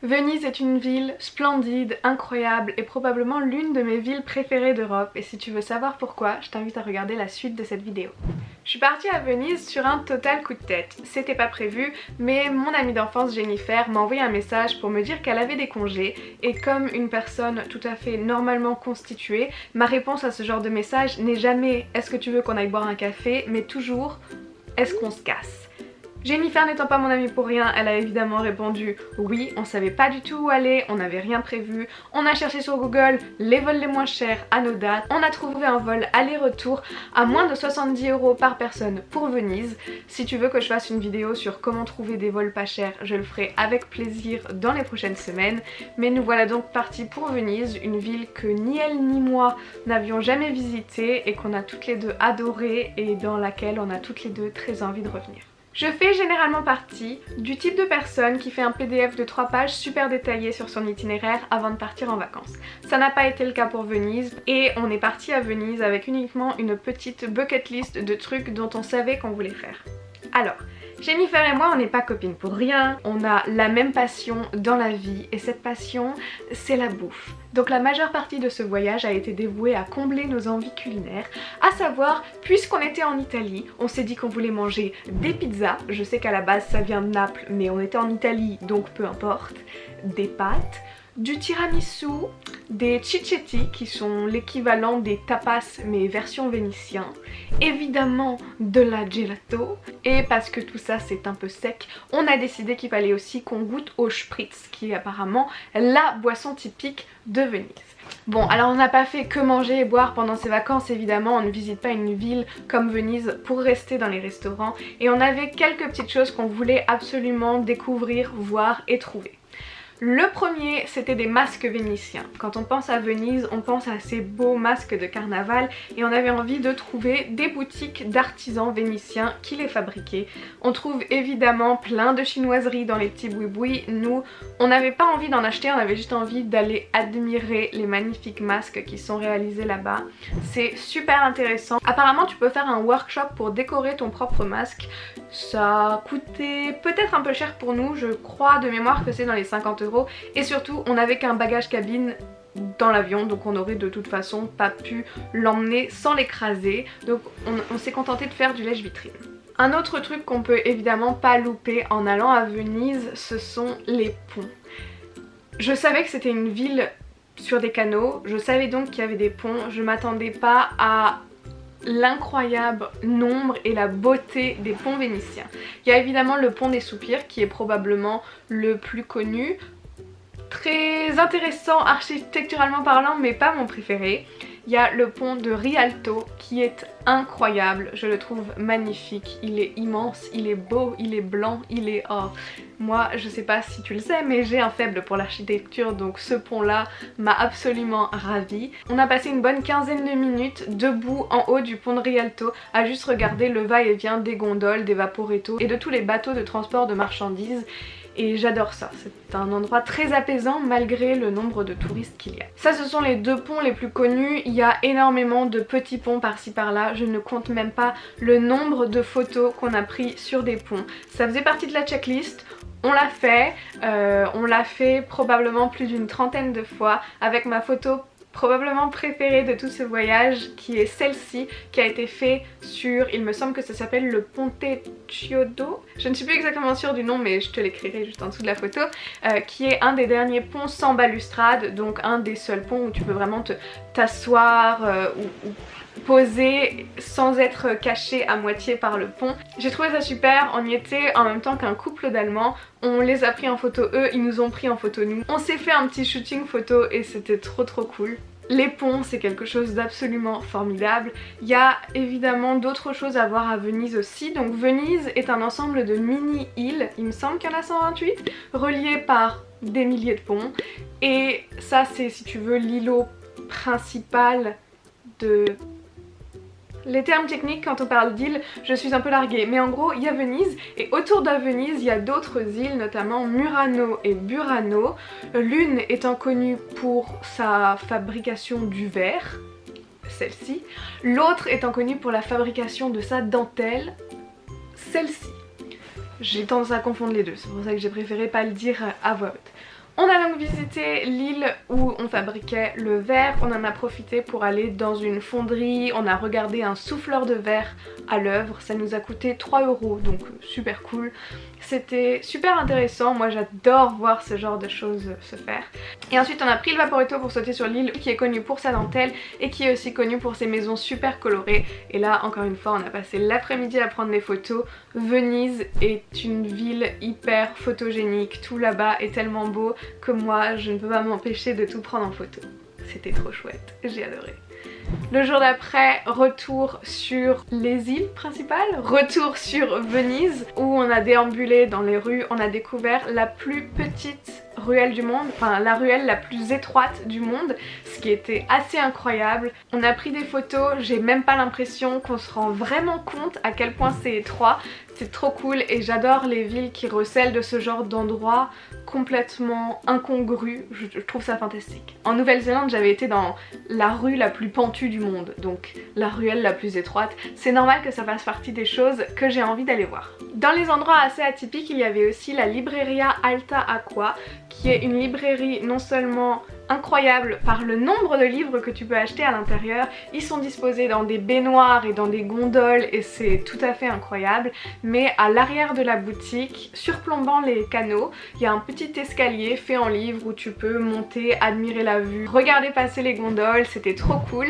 Venise est une ville splendide, incroyable et probablement l'une de mes villes préférées d'Europe, et si tu veux savoir pourquoi, je t'invite à regarder la suite de cette vidéo. Je suis partie à Venise sur un total coup de tête. C'était pas prévu, mais mon amie d'enfance Jennifer m'a envoyé un message pour me dire qu'elle avait des congés, et comme une personne tout à fait normalement constituée, ma réponse à ce genre de message n'est jamais « est-ce que tu veux qu'on aille boire un café ?», mais toujours « est-ce qu'on se casse ?» Jennifer n'étant pas mon amie pour rien, elle a évidemment répondu oui, on savait pas du tout où aller, on n'avait rien prévu, on a cherché sur Google les vols les moins chers à nos dates, on a trouvé un vol aller-retour à moins de 70 € par personne pour Venise. Si tu veux que je fasse une vidéo sur comment trouver des vols pas chers, je le ferai avec plaisir dans les prochaines semaines, mais nous voilà donc partis pour Venise, une ville que ni elle ni moi n'avions jamais visitée et qu'on a toutes les deux adorée et dans laquelle on a toutes les deux très envie de revenir. Je fais généralement partie du type de personne qui fait un PDF de 3 pages super détaillé sur son itinéraire avant de partir en vacances. Ça n'a pas été le cas pour Venise et on est parti à Venise avec uniquement une petite bucket list de trucs dont on savait qu'on voulait faire. Alors, Jennifer et moi on n'est pas copines pour rien, on a la même passion dans la vie et cette passion c'est la bouffe. Donc la majeure partie de ce voyage a été dévouée à combler nos envies culinaires, à savoir, puisqu'on était en Italie, on s'est dit qu'on voulait manger des pizzas, je sais qu'à la base ça vient de Naples mais on était en Italie donc peu importe, des pâtes, du tiramisu, des cicchetti qui sont l'équivalent des tapas mais version vénitien, évidemment de la gelato et parce que tout ça c'est un peu sec, on a décidé qu'il fallait aussi qu'on goûte au spritz qui est apparemment la boisson typique de Venise. Bon, alors on n'a pas fait que manger et boire pendant ces vacances évidemment, on ne visite pas une ville comme Venise pour rester dans les restaurants et on avait quelques petites choses qu'on voulait absolument découvrir, voir et trouver. Le premier, c'était des masques vénitiens. Quand on pense à Venise, on pense à ces beaux masques de carnaval et on avait envie de trouver des boutiques d'artisans vénitiens qui les fabriquaient. On trouve évidemment plein de chinoiseries dans les petits boui-boui. Nous, on n'avait pas envie d'en acheter, on avait juste envie d'aller admirer les magnifiques masques qui sont réalisés là-bas. C'est super intéressant. Apparemment, tu peux faire un workshop pour décorer ton propre masque. Ça coûtait peut-être un peu cher pour nous, je crois de mémoire que c'est dans les 50 € et surtout on n'avait qu'un bagage cabine dans l'avion donc on aurait de toute façon pas pu l'emmener sans l'écraser, donc on s'est contenté de faire du lèche-vitrine. Un autre truc qu'on peut évidemment pas louper en allant à Venise, ce sont les ponts. Je savais que c'était une ville sur des canaux, je savais donc qu'il y avait des ponts, je m'attendais pas à l'incroyable nombre et la beauté des ponts vénitiens. Il y a évidemment le pont des Soupirs qui est probablement le plus connu, très intéressant architecturalement parlant mais pas mon préféré. Il y a le pont de Rialto qui est incroyable, je le trouve magnifique, il est immense, il est beau, il est blanc, il est... Oh, moi je sais pas si tu le sais mais j'ai un faible pour l'architecture donc ce pont là m'a absolument ravie. On a passé une bonne quinzaine de minutes debout en haut du pont de Rialto à juste regarder le va-et-vient des gondoles, des vaporetto et de tous les bateaux de transport de marchandises. Et j'adore ça, c'est un endroit très apaisant malgré le nombre de touristes qu'il y a. Ça ce sont les deux ponts les plus connus, il y a énormément de petits ponts par-ci par-là, je ne compte même pas le nombre de photos qu'on a pris sur des ponts. Ça faisait partie de la checklist, on l'a fait probablement plus d'une trentaine de fois avec ma photo probablement préférée de tout ce voyage qui est celle-ci qui a été fait sur, il me semble que ça s'appelle le Ponte Chiodo, je ne suis plus exactement sûre du nom mais je te l'écrirai juste en dessous de la photo, qui est un des derniers ponts sans balustrade, donc un des seuls ponts où tu peux vraiment t'asseoir ou poser sans être caché à moitié par le pont. J'ai trouvé ça super, on y était en même temps qu'un couple d'Allemands, on les a pris en photo eux, ils nous ont pris en photo nous. On s'est fait un petit shooting photo et c'était trop cool. Les ponts c'est quelque chose d'absolument formidable. Il y a évidemment d'autres choses à voir à Venise aussi. Donc Venise est un ensemble de mini-îles, il me semble qu'il y en a 128, reliées par des milliers de ponts. Et ça c'est si tu veux l'îlot principal de... Les termes techniques quand on parle d'îles, je suis un peu larguée, mais en gros il y a Venise et autour de Venise il y a d'autres îles, notamment Murano et Burano, l'une étant connue pour sa fabrication du verre, celle-ci, l'autre étant connue pour la fabrication de sa dentelle, celle-ci. J'ai tendance à confondre les deux, c'est pour ça que j'ai préféré pas le dire à voix haute. On a donc visité l'île où on fabriquait le verre, on en a profité pour aller dans une fonderie, on a regardé un souffleur de verre à l'œuvre, ça nous a coûté 3 €, donc super cool. C'était super intéressant, moi j'adore voir ce genre de choses se faire. Et ensuite on a pris le Vaporetto pour sauter sur l'île qui est connue pour sa dentelle et qui est aussi connue pour ses maisons super colorées. Et là encore une fois on a passé l'après-midi à prendre des photos. Venise est une ville hyper photogénique, tout là-bas est tellement beau que moi je ne peux pas m'empêcher de tout prendre en photo. C'était trop chouette, j'ai adoré. Le jour d'après, retour sur les îles principales, retour sur Venise où on a déambulé dans les rues, on a découvert la plus petite ruelle du monde, enfin la ruelle la plus étroite du monde, ce qui était assez incroyable. On a pris des photos, j'ai même pas l'impression qu'on se rend vraiment compte à quel point c'est étroit. C'est trop cool et j'adore les villes qui recèlent de ce genre d'endroits complètement incongrus, je trouve ça fantastique. En Nouvelle-Zélande j'avais été dans la rue la plus pentue du monde, donc la ruelle la plus étroite. C'est normal que ça fasse partie des choses que j'ai envie d'aller voir. Dans les endroits assez atypiques, il y avait aussi la Libreria Alta Aqua, qui est une librairie non seulement incroyable par le nombre de livres que tu peux acheter à l'intérieur, ils sont disposés dans des baignoires et dans des gondoles et c'est tout à fait incroyable, mais à l'arrière de la boutique, surplombant les canaux, il y a un petit escalier fait en livre où tu peux monter, admirer la vue, regarder passer les gondoles, c'était trop cool.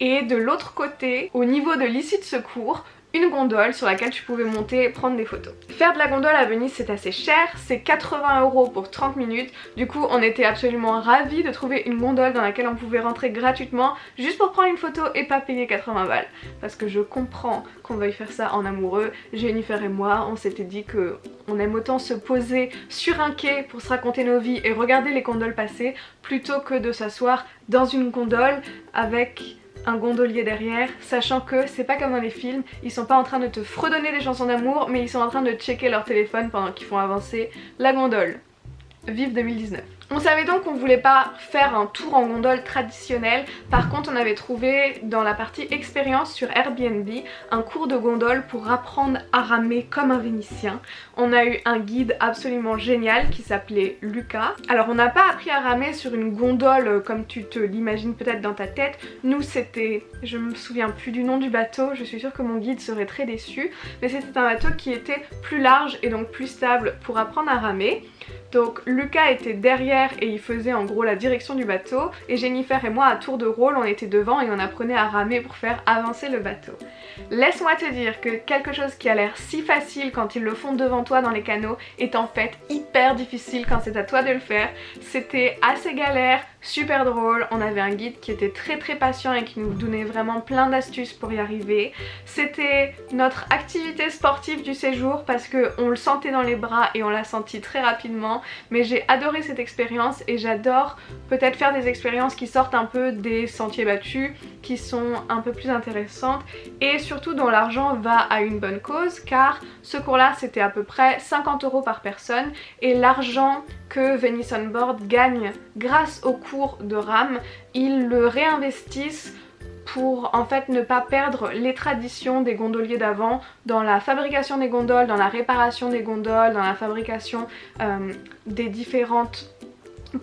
Et de l'autre côté, au niveau de l'issue de secours, une gondole sur laquelle tu pouvais monter et prendre des photos. Faire de la gondole à Venise c'est assez cher, c'est 80 € pour 30 minutes, du coup on était absolument ravis de trouver une gondole dans laquelle on pouvait rentrer gratuitement juste pour prendre une photo et pas payer 80 balles. Parce que je comprends qu'on veuille faire ça en amoureux, Jennifer et moi on s'était dit que on aime autant se poser sur un quai pour se raconter nos vies et regarder les gondoles passer plutôt que de s'asseoir dans une gondole avec un gondolier derrière, sachant que c'est pas comme dans les films, ils sont pas en train de te fredonner des chansons d'amour, mais ils sont en train de checker leur téléphone pendant qu'ils font avancer la gondole. Vive 2019. On savait donc qu'on voulait pas faire un tour en gondole traditionnel, par contre on avait trouvé dans la partie expérience sur Airbnb un cours de gondole pour apprendre à ramer comme un Vénitien. On a eu un guide absolument génial qui s'appelait Lucas. Alors on n'a pas appris à ramer sur une gondole comme tu te l'imagines peut-être dans ta tête, nous c'était, je me souviens plus du nom du bateau, je suis sûre que mon guide serait très déçu, mais c'était un bateau qui était plus large et donc plus stable pour apprendre à ramer. Donc Lucas était derrière et il faisait en gros la direction du bateau et Jennifer et moi à tour de rôle on était devant et on apprenait à ramer pour faire avancer le bateau. Laisse-moi te dire que quelque chose qui a l'air si facile quand ils le font devant toi dans les canaux est en fait hyper difficile quand c'est à toi de le faire. C'était assez galère, super drôle, on avait un guide qui était très patient et qui nous donnait vraiment plein d'astuces pour y arriver. C'était notre activité sportive du séjour parce qu'on le sentait dans les bras et on l'a senti très rapidement, mais j'ai adoré cette expérience et j'adore peut-être faire des expériences qui sortent un peu des sentiers battus, qui sont un peu plus intéressantes et surtout dont l'argent va à une bonne cause, car ce cours là c'était à peu près 50 € par personne et l'argent que Venice On Board gagne grâce au cours de rame, ils le réinvestissent pour en fait ne pas perdre les traditions des gondoliers d'avant dans la fabrication des gondoles, dans la réparation des gondoles, dans la fabrication des différentes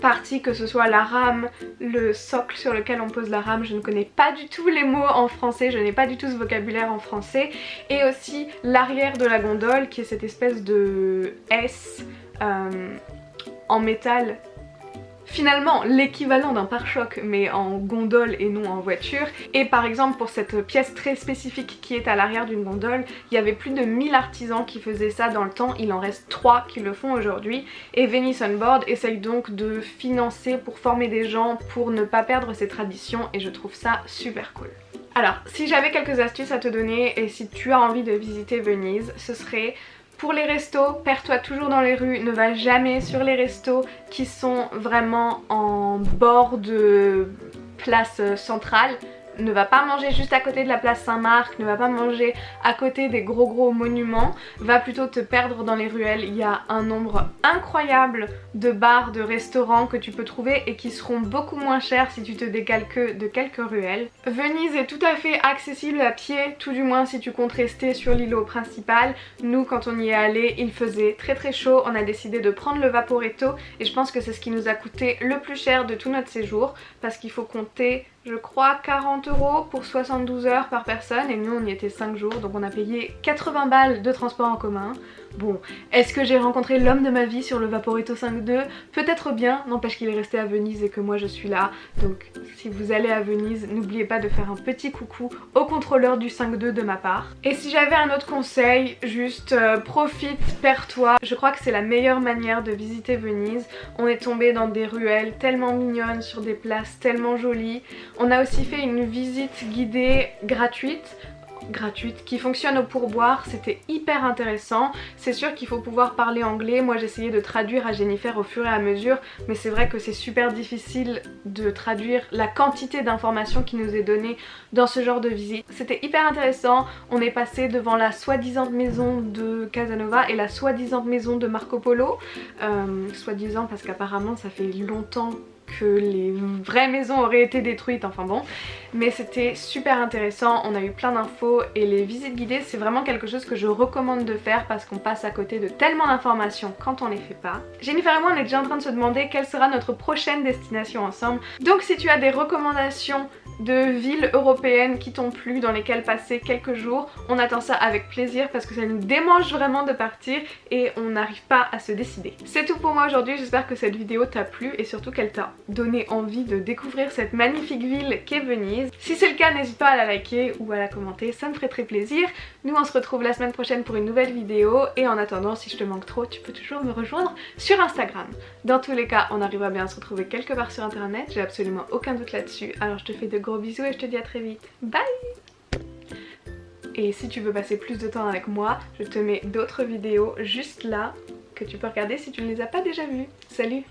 parties, que ce soit la rame, le socle sur lequel on pose la rame, je ne connais pas du tout les mots en français, je n'ai pas du tout ce vocabulaire en français, et aussi l'arrière de la gondole qui est cette espèce de S en métal, finalement l'équivalent d'un pare-choc mais en gondole et non en voiture. Et par exemple pour cette pièce très spécifique qui est à l'arrière d'une gondole, il y avait plus de 1000 artisans qui faisaient ça dans le temps, il en reste 3 qui le font aujourd'hui et Venice On Board essaye donc de financer pour former des gens pour ne pas perdre ces traditions et je trouve ça super cool. Alors si j'avais quelques astuces à te donner et si tu as envie de visiter Venise, ce serait: pour les restos, perds-toi toujours dans les rues, ne va jamais sur les restos qui sont vraiment en bord de place centrale. ne va pas manger juste à côté de la place Saint-Marc, ne va pas manger à côté des gros monuments, va plutôt te perdre dans les ruelles. Il y a un nombre incroyable de bars, de restaurants que tu peux trouver et qui seront beaucoup moins chers si tu te décales que de quelques ruelles. Venise est tout à fait accessible à pied, tout du moins si tu comptes rester sur l'îlot principal. Nous, quand on y est allé, il faisait très chaud, on a décidé de prendre le Vaporetto et je pense que c'est ce qui nous a coûté le plus cher de tout notre séjour parce qu'il faut compter, je crois, 40 € pour 72 heures par personne et nous on y était 5 jours donc on a payé 80 balles de transport en commun. Bon, est-ce que j'ai rencontré l'homme de ma vie sur le Vaporetto 5.2? Peut-être bien, n'empêche qu'il est resté à Venise et que moi je suis là. Donc si vous allez à Venise, n'oubliez pas de faire un petit coucou au contrôleur du 5.2 de ma part. Et si j'avais un autre conseil, juste profite, perds-toi. Je crois que c'est la meilleure manière de visiter Venise. On est tombé dans des ruelles tellement mignonnes, sur des places tellement jolies. On a aussi fait une visite guidée gratuite qui fonctionne au pourboire, c'était hyper intéressant. C'est sûr qu'il faut pouvoir parler anglais, moi j'essayais de traduire à Jennifer au fur et à mesure, mais c'est vrai que c'est super difficile de traduire la quantité d'informations qui nous est donnée dans ce genre de visite. C'était hyper intéressant, on est passé devant la soi-disant maison de Casanova et la soi-disant maison de Marco Polo, soi-disant parce qu'apparemment ça fait longtemps que les vraies maisons auraient été détruites, enfin bon, mais c'était super intéressant, on a eu plein d'infos et les visites guidées c'est vraiment quelque chose que je recommande de faire parce qu'on passe à côté de tellement d'informations quand on les fait pas. Jennifer et moi on est déjà en train de se demander quelle sera notre prochaine destination ensemble, donc si tu as des recommandations de villes européennes qui t'ont plu, dans lesquelles passer quelques jours, on attend ça avec plaisir parce que ça nous démange vraiment de partir et on n'arrive pas à se décider. C'est tout pour moi aujourd'hui, j'espère que cette vidéo t'a plu et surtout qu'elle t'a donné envie de découvrir cette magnifique ville qu'est Venise. Si c'est le cas, n'hésite pas à la liker ou à la commenter, ça me ferait très plaisir. Nous on se retrouve la semaine prochaine pour une nouvelle vidéo et en attendant, si je te manque trop, tu peux toujours me rejoindre sur Instagram. Dans tous les cas, on arrivera bien à se retrouver quelque part sur internet, j'ai absolument aucun doute là-dessus, alors je te fais de gros bisous et je te dis à très vite. Bye! Et si tu veux passer plus de temps avec moi, je te mets d'autres vidéos juste là que tu peux regarder si tu ne les as pas déjà vues. Salut!